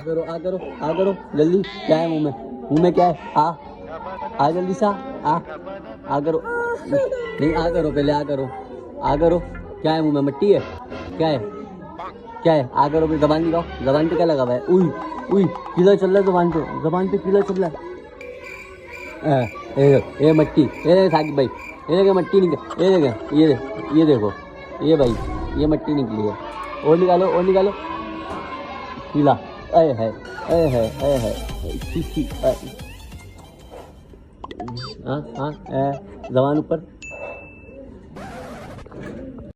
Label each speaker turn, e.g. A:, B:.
A: आ करो जल्दी। क्या है मुंह में क्या है? आ जल्दी सा आ करो। नहीं आ करो, पहले आ करो। क्या है मुंह में? मट्टी है? क्या है? आ करो, फिर जबान दिखाओ। जबान पे क्या लगा हुआ है? उई कीड़ा चल रहा है जबान पे कीड़ा चल रहा है। ये मट्टी, ये देख साकिब भाई, ये देख मट्टी निकल, ये देखो ये भाई, ये मट्टी निकली है। और निकालो कीड़ा। है जबान ऊपर।